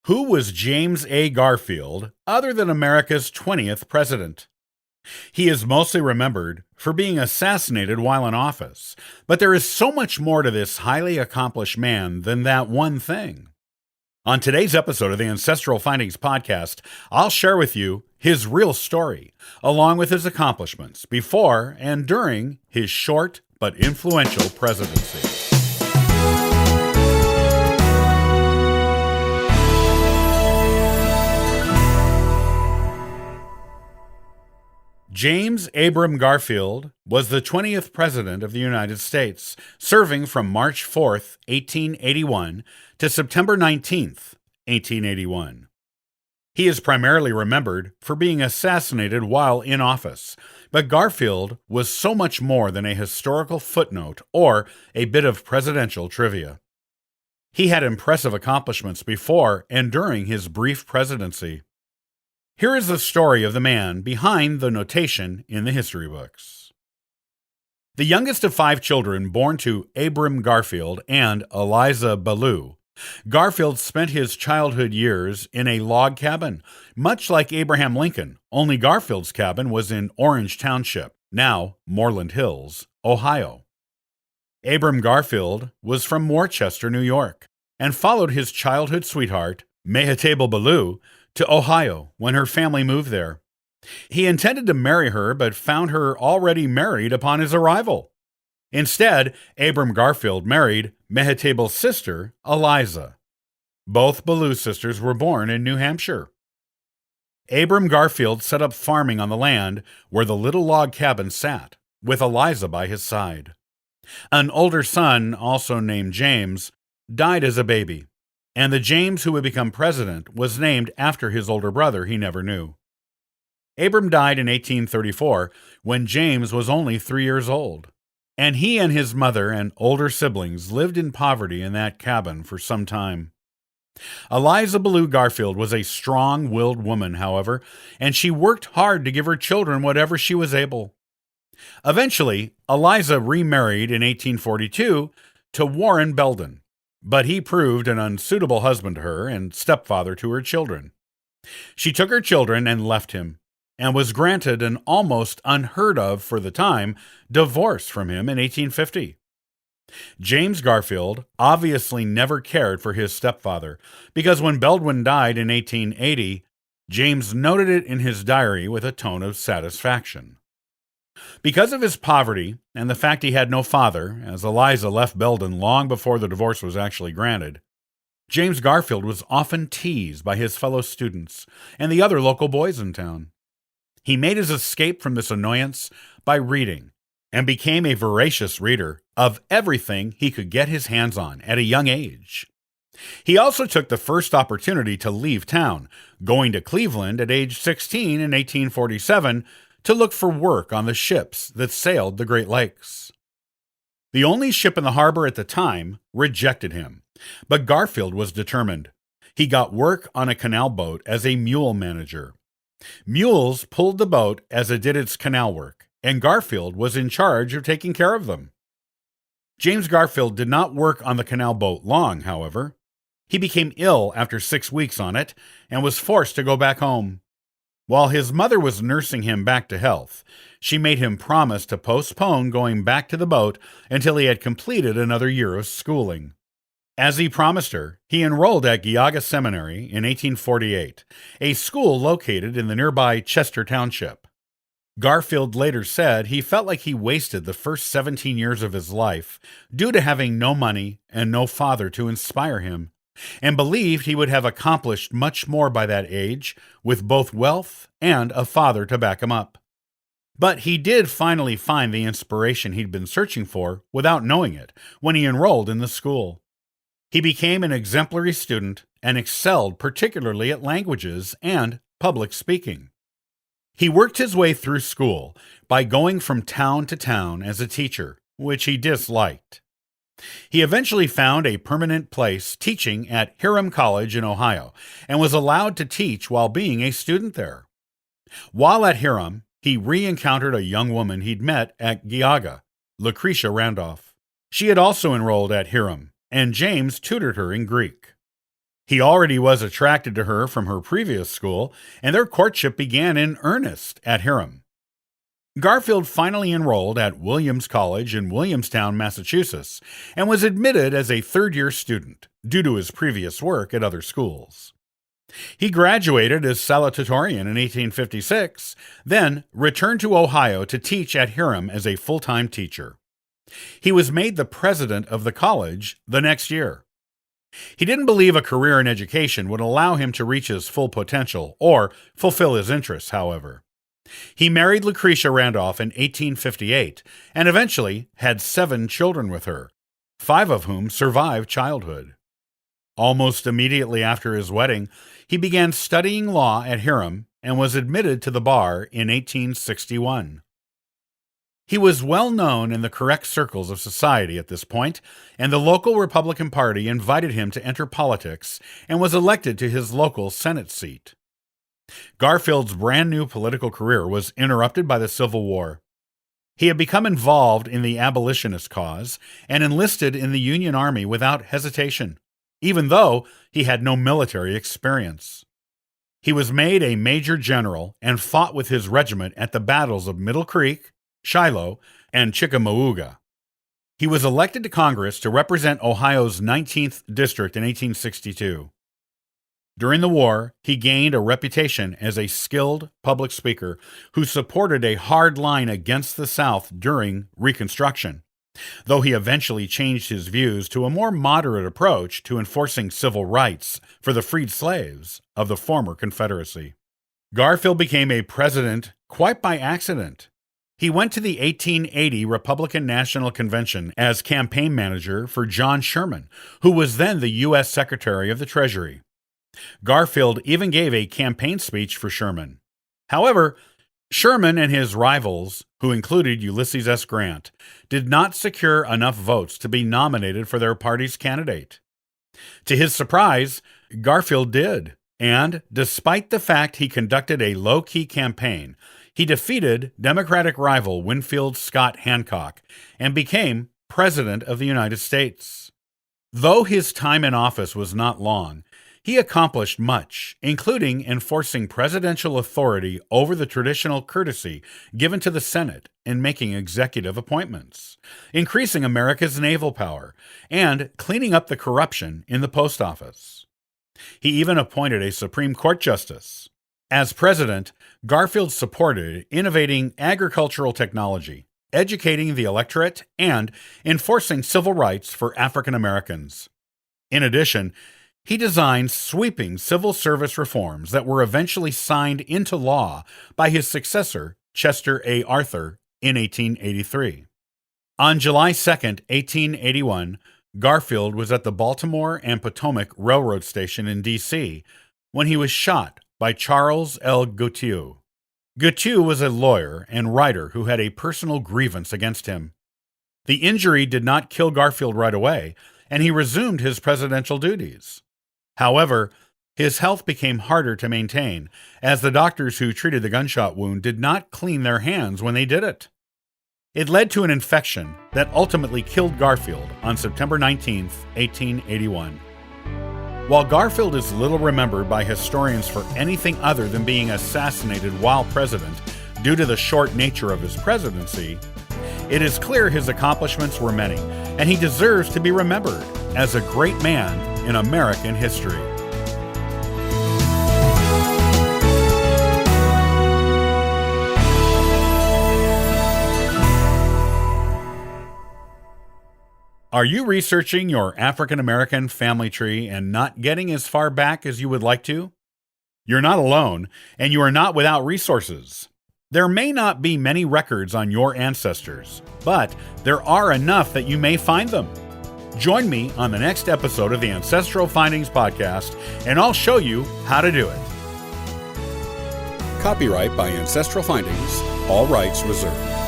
Who was James A. Garfield other than America's 20th president? He is mostly remembered for being assassinated while in office, but there is so much more to this highly accomplished man than that one thing. On today's episode of the Ancestral Findings Podcast, I'll share with you his real story, along with his accomplishments before and during his short but influential presidency. James Abram Garfield was the 20th President of the United States, serving from March 4th, 1881 to September 19th, 1881. He is primarily remembered for being assassinated while in office, but Garfield was so much more than a historical footnote or a bit of presidential trivia. He had impressive accomplishments before and during his brief presidency. Here is the story of the man behind the notation in the history books. The youngest of 5 children born to Abram Garfield and Eliza Ballou, Garfield spent his childhood years in a log cabin, much like Abraham Lincoln, only Garfield's cabin was in Orange Township, now Moreland Hills, Ohio. Abram Garfield was from Worcester, New York, and followed his childhood sweetheart, Mehatable Ballou, to Ohio when her family moved there. He intended to marry her, but found her already married upon his arrival. Instead, Abram Garfield married Mehatable's sister, Eliza. Both Ballou sisters were born in New Hampshire. Abram Garfield set up farming on the land where the little log cabin sat, with Eliza by his side. An older son, also named James, died as a baby, and the James who would become president was named after his older brother he never knew. Abram died in 1834 when James was only 3 years old, and he and his mother and older siblings lived in poverty in that cabin for some time. Eliza Ballou Garfield was a strong-willed woman, however, and she worked hard to give her children whatever she was able. Eventually, Eliza remarried in 1842 to Warren Belden, but he proved an unsuitable husband to her and stepfather to her children. She took her children and left him, and was granted an almost unheard of, for the time, divorce from him in 1850. James Garfield obviously never cared for his stepfather, because when Belden died in 1880, James noted it in his diary with a tone of satisfaction. Because of his poverty and the fact he had no father, as Eliza left Belden long before the divorce was actually granted, James Garfield was often teased by his fellow students and the other local boys in town. He made his escape from this annoyance by reading, and became a voracious reader of everything he could get his hands on at a young age. He also took the first opportunity to leave town, going to Cleveland at age 16 in 1847 to look for work on the ships that sailed the Great Lakes. The only ship in the harbor at the time rejected him, but Garfield was determined. He got work on a canal boat as a mule manager. Mules pulled the boat as it did its canal work, and Garfield was in charge of taking care of them. James Garfield did not work on the canal boat long, however. He became ill after 6 weeks on it and was forced to go back home. While his mother was nursing him back to health, she made him promise to postpone going back to the boat until he had completed another year of schooling. As he promised her, he enrolled at Geauga Seminary in 1848, a school located in the nearby Chester Township. Garfield later said he felt like he wasted the first 17 years of his life due to having no money and no father to inspire him, and believed he would have accomplished much more by that age with both wealth and a father to back him up. But he did finally find the inspiration he'd been searching for without knowing it when he enrolled in the school. He became an exemplary student and excelled particularly at languages and public speaking. He worked his way through school by going from town to town as a teacher, which he disliked. He eventually found a permanent place teaching at Hiram College in Ohio and was allowed to teach while being a student there. While at Hiram, he re-encountered a young woman he'd met at Geauga, Lucretia Randolph. She had also enrolled at Hiram, and James tutored her in Greek. He already was attracted to her from her previous school, and their courtship began in earnest at Hiram. Garfield finally enrolled at Williams College in Williamstown, Massachusetts, and was admitted as a third-year student due to his previous work at other schools. He graduated as salutatorian in 1856, then returned to Ohio to teach at Hiram as a full-time teacher. He was made the president of the college the next year. He didn't believe a career in education would allow him to reach his full potential or fulfill his interests, however. He married Lucretia Randolph in 1858 and eventually had 7 children with her, 5 of whom survived childhood. Almost immediately after his wedding, he began studying law at Hiram and was admitted to the bar in 1861. He was well known in the correct circles of society at this point, and the local Republican Party invited him to enter politics and was elected to his local Senate seat. Garfield's brand new political career was interrupted by the Civil War. He had become involved in the abolitionist cause and enlisted in the Union Army without hesitation, even though he had no military experience. He was made a major general and fought with his regiment at the battles of Middle Creek, Shiloh, and Chickamauga. He was elected to Congress to represent Ohio's 19th District in 1862. During the war, he gained a reputation as a skilled public speaker who supported a hard line against the South during Reconstruction, though he eventually changed his views to a more moderate approach to enforcing civil rights for the freed slaves of the former Confederacy. Garfield became a president quite by accident. He went to the 1880 Republican National Convention as campaign manager for John Sherman, who was then the U.S. Secretary of the Treasury. Garfield even gave a campaign speech for Sherman. However, Sherman and his rivals, who included Ulysses S. Grant, did not secure enough votes to be nominated for their party's candidate. To his surprise, Garfield did, and despite the fact he conducted a low-key campaign, he defeated Democratic rival Winfield Scott Hancock and became President of the United States. Though his time in office was not long, he accomplished much, including enforcing presidential authority over the traditional courtesy given to the Senate in making executive appointments, increasing America's naval power, and cleaning up the corruption in the post office. He even appointed a Supreme Court justice. As president, Garfield supported innovating agricultural technology, educating the electorate, and enforcing civil rights for African Americans. In addition, he designed sweeping civil service reforms that were eventually signed into law by his successor, Chester A. Arthur, in 1883. On July 2, 1881, Garfield was at the Baltimore and Potomac Railroad Station in D.C. when he was shot by Charles L. Goutier. Goutier was a lawyer and writer who had a personal grievance against him. The injury did not kill Garfield right away, and he resumed his presidential duties. However, his health became harder to maintain, as the doctors who treated the gunshot wound did not clean their hands when they did it. It led to an infection that ultimately killed Garfield on September 19, 1881. While Garfield is little remembered by historians for anything other than being assassinated while president due to the short nature of his presidency, it is clear his accomplishments were many, and he deserves to be remembered as a great man in American history. Are you researching your African American family tree and not getting as far back as you would like to? You're not alone, and you are not without resources. There may not be many records on your ancestors, but there are enough that you may find them. Join me on the next episode of the Ancestral Findings Podcast, and I'll show you how to do it. Copyright by Ancestral Findings, all rights reserved.